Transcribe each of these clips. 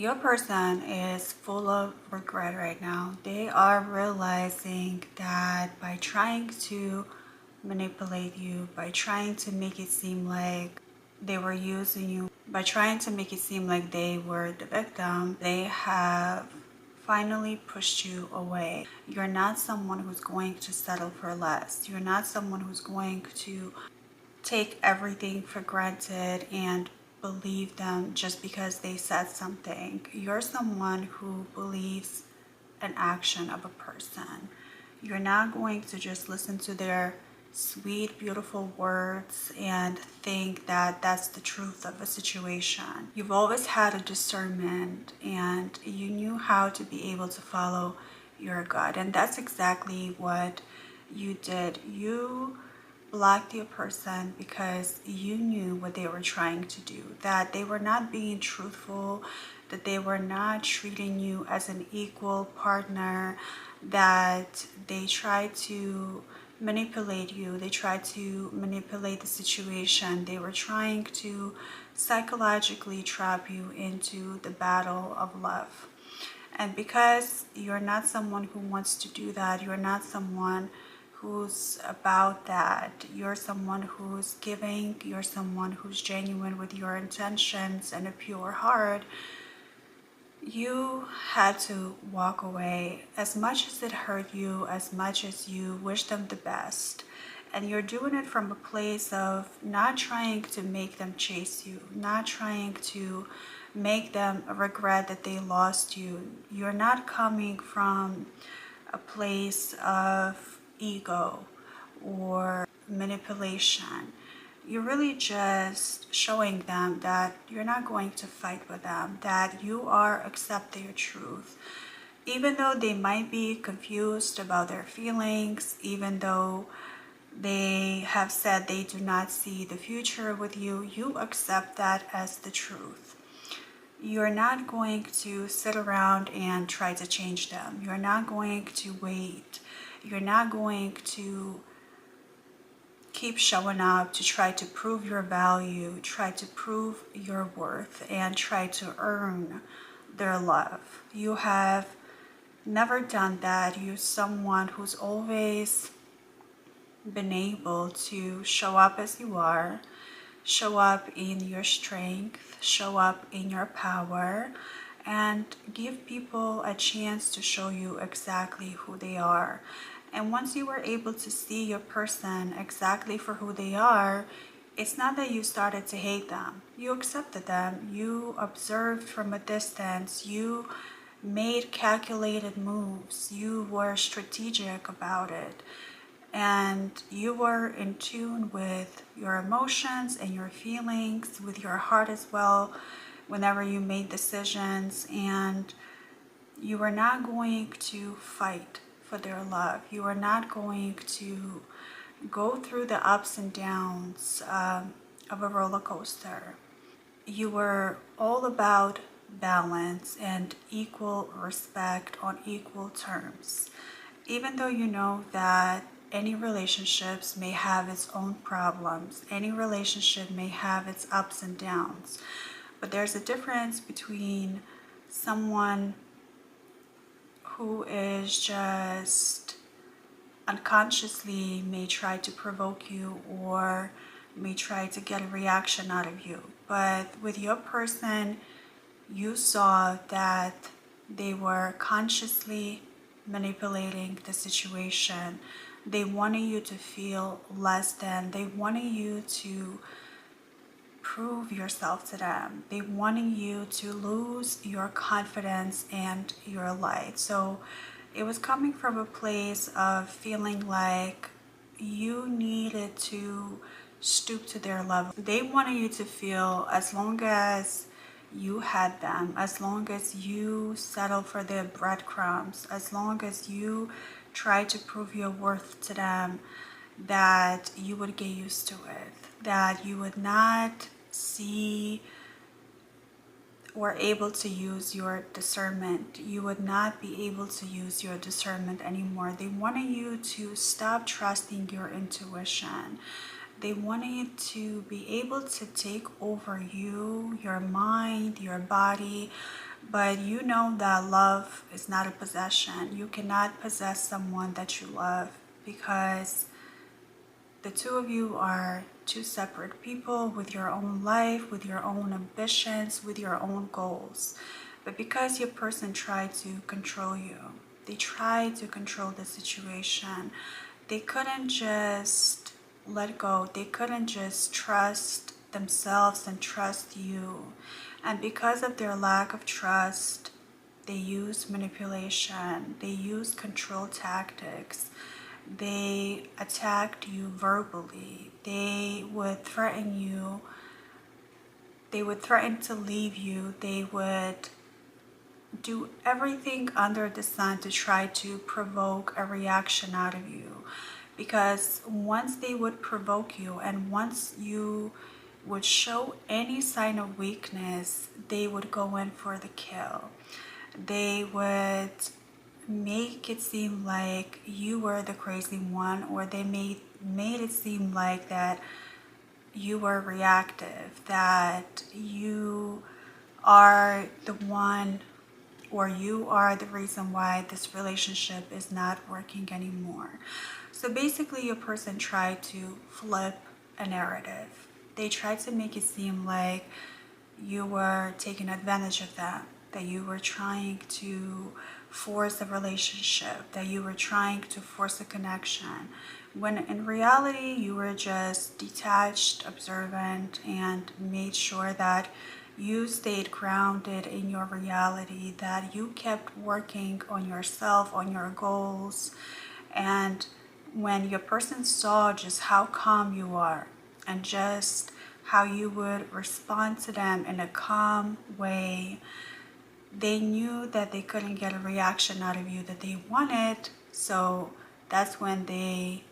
Your person is full of regret right now. They are realizing that by trying to manipulate you, by trying to make it seem like they were using you, by trying to make it seem like they were the victim, they have finally pushed you away. You're not someone who's going to settle for less. You're not someone who's going to take everything for granted and believe them just because they said something. You're someone who believes an action of a person. You're not going to just listen to their sweet, beautiful words and think that that's the truth of a situation. You've always had a discernment and you knew how to be able to follow your gut. And that's exactly what you did. You blocked your person because you knew what they were trying to do, that they were not being truthful, that they were not treating you as an equal partner, that they tried to manipulate you, they tried to manipulate the situation, they were trying to psychologically trap you into the battle of love. And because you're not someone who wants to do that, you're not someone who's about that, you're someone who's giving, you're someone who's genuine with your intentions and a pure heart, you had to walk away. As much as it hurt you, as much as you wish them the best, and you're doing it from a place of not trying to make them chase you, not trying to make them regret that they lost you. You're not coming from a place of ego or manipulation. You're really just showing them that you're not going to fight with them, that you are accepting your truth. Even though they might be confused about their feelings, even though they have said they do not see the future with you, you accept that as the truth. You're not going to sit around and try to change them. You're not going to wait. You're not going to keep showing up to try to prove your value, try to prove your worth, and try to earn their love. You have never done that. You're someone who's always been able to show up as you are, show up in your strength, show up in your power, and give people a chance to show you exactly who they are. And once you were able to see your person exactly for who they are, it's not that you started to hate them. You accepted them. You observed from a distance. You made calculated moves. You were strategic about it. And you were in tune with your emotions and your feelings, with your heart as well, whenever you made decisions. And you were not going to fight for their love. You are not going to go through the ups and downs of a roller coaster. You were all about balance and equal respect on equal terms. Even though you know that any relationships may have its own problems, any relationship may have its ups and downs, but there's a difference between someone who is just unconsciously may try to provoke you or may try to get a reaction out of you. But with your person, you saw that they were consciously manipulating the situation. They wanted you to feel less than. They wanted you to prove yourself to them. They wanted you to lose your confidence and your light. So it was coming from a place of feeling like you needed to stoop to their level. They wanted you to feel as long as you had them, as long as you settled for their breadcrumbs, as long as you tried to prove your worth to them, that you would get used to it, that you would not see or able to use your discernment. You would not be able to use your discernment anymore. They wanted you to stop trusting your intuition. They wanted you to be able to take over you, your mind, your body, But you know that love is not a possession. You cannot possess someone that you love, because the two of you are two separate people with your own life, with your own ambitions, with your own goals. But because your person tried to control you, they tried to control the situation, they couldn't just let go. They couldn't just trust themselves and trust you. And because of their lack of trust, they used manipulation, they used control tactics, they attacked you verbally, they would threaten you, they would threaten to leave you, they would do everything under the sun to try to provoke a reaction out of you. Because once they would provoke you and once you would show any sign of weakness, they would go in for the kill. They would make it seem like you were the crazy one, or they made it seem like that you were reactive, that you are the one, or you are the reason why this relationship is not working anymore. So basically, your person tried to flip a narrative. They tried to make it seem like you were taking advantage of them, that you were trying to force a relationship, that you were trying to force a connection, when in reality you were just detached, observant, and made sure that you stayed grounded in your reality, that you kept working on yourself, on your goals. And when your person saw just how calm you are and just how you would respond to them in a calm way, they knew that they couldn't get a reaction out of you that they wanted. So that's when they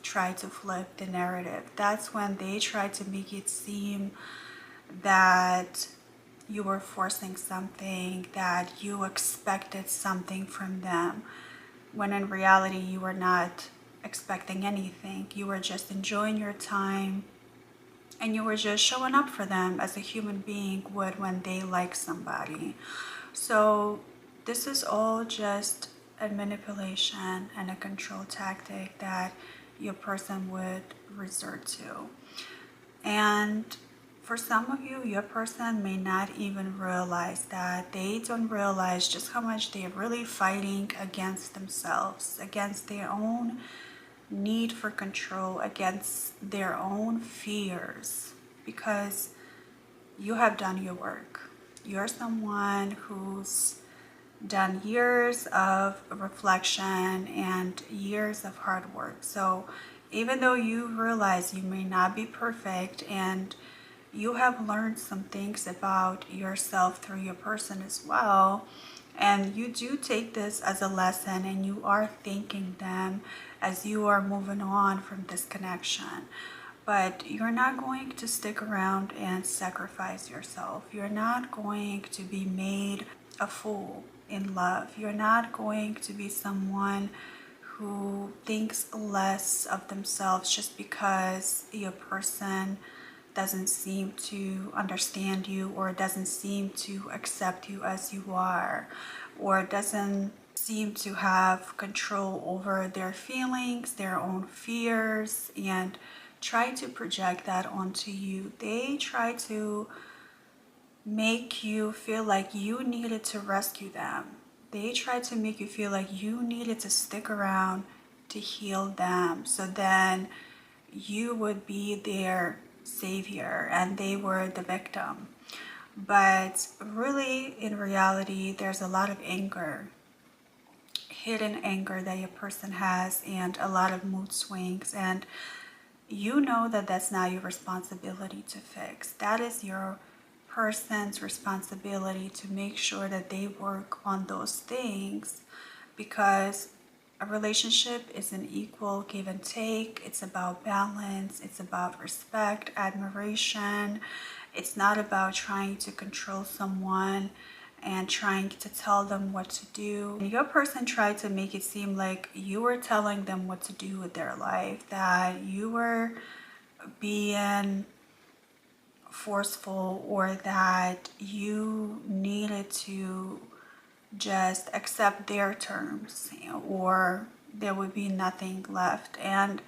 tried to flip the narrative. That's when they tried to make it seem that you were forcing something, that you expected something from them, when in reality you were not expecting anything. You were just enjoying your time, and you were just showing up for them as a human being would when they like somebody. So this is all just a manipulation and a control tactic that your person would resort to. And for some of you, your person may not even realize that. They don't realize just how much they're really fighting against themselves, against their own need for control, against their own fears, because you have done your work. You're someone who's done years of reflection and years of hard work. So even though you realize you may not be perfect, and you have learned some things about yourself through your person as well, and you do take this as a lesson and you are thanking them as you are moving on from this connection. But you're not going to stick around and sacrifice yourself. You're not going to be made a fool in love. You're not going to be someone who thinks less of themselves just because your person doesn't seem to understand you, or doesn't seem to accept you as you are, or doesn't seem to have control over their feelings, their own fears, and try to project that onto you. They try to make you feel like you needed to rescue them. They try to make you feel like you needed to stick around to heal them, so then you would be their savior and they were the victim. But really, in reality, there's a lot of anger, hidden anger that your person has, and a lot of mood swings, and you know that that's not your responsibility to fix. That is your person's responsibility to make sure that they work on those things, because a relationship is an equal give and take. It's about balance. It's about respect, admiration. It's not about trying to control someone and trying to tell them what to do. And your person tried to make it seem like you were telling them what to do with their life, that you were being forceful or that you needed to just accept their terms, or there would be nothing left. And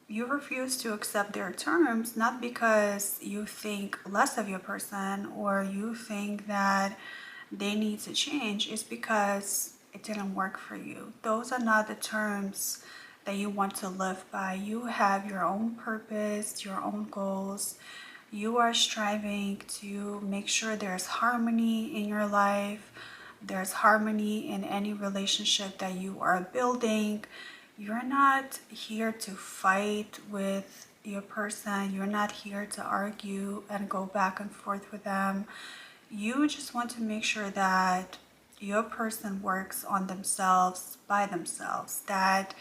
you refuse to accept their terms, not because you think less of your person or you think that they need to change, it's because it didn't work for you. Those are not the terms that you want to live by. You have your own purpose, your own goals. You are striving to make sure there's harmony in your life, there's harmony in any relationship that you are building. You're not here to fight with your person. You're not here to argue and go back and forth with them. You just want to make sure that your person works on themselves by themselves, that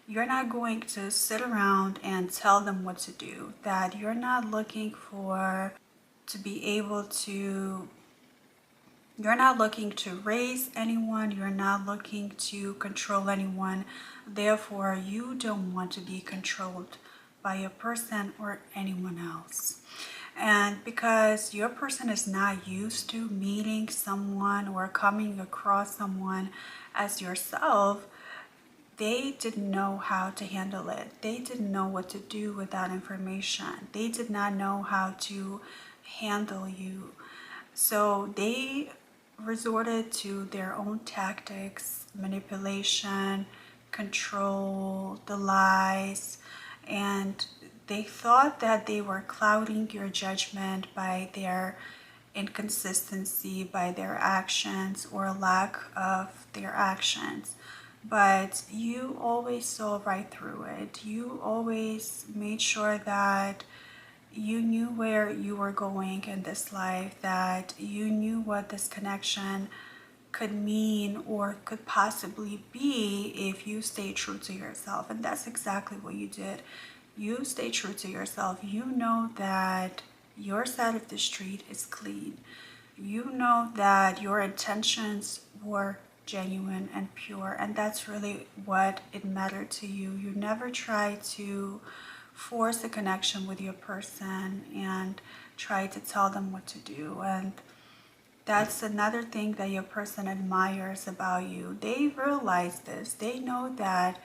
you're not going to sit around and tell them what to do, that you're not looking for to be able to, you're not looking to raise anyone, you're not looking to control anyone. Therefore, you don't want to be controlled by a person or anyone else. And because your person is not used to meeting someone or coming across someone as yourself, they didn't know how to handle it. They didn't know what to do with that information. They did not know how to handle you. So they resorted to their own tactics, manipulation, control, the lies, and they thought that they were clouding your judgment by their inconsistency, by their actions or lack of their actions. But you always saw right through it. You always made sure that you knew where you were going in this life, that you knew what this connection could mean or could possibly be if you stay true to yourself. And that's exactly what you did. You stay true to yourself. You know that your side of the street is clean. You know that your intentions were genuine and pure, and that's really what it mattered to you. You never try to force a connection with your person and try to tell them what to do. And that's another thing that your person admires about you. They realize this. They know that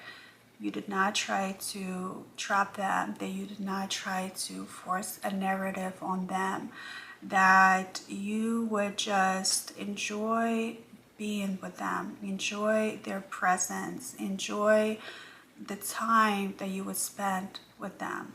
you did not try to trap them, that you did not try to force a narrative on them, that you would just enjoy being with them, enjoy their presence, enjoy the time that you would spend with them.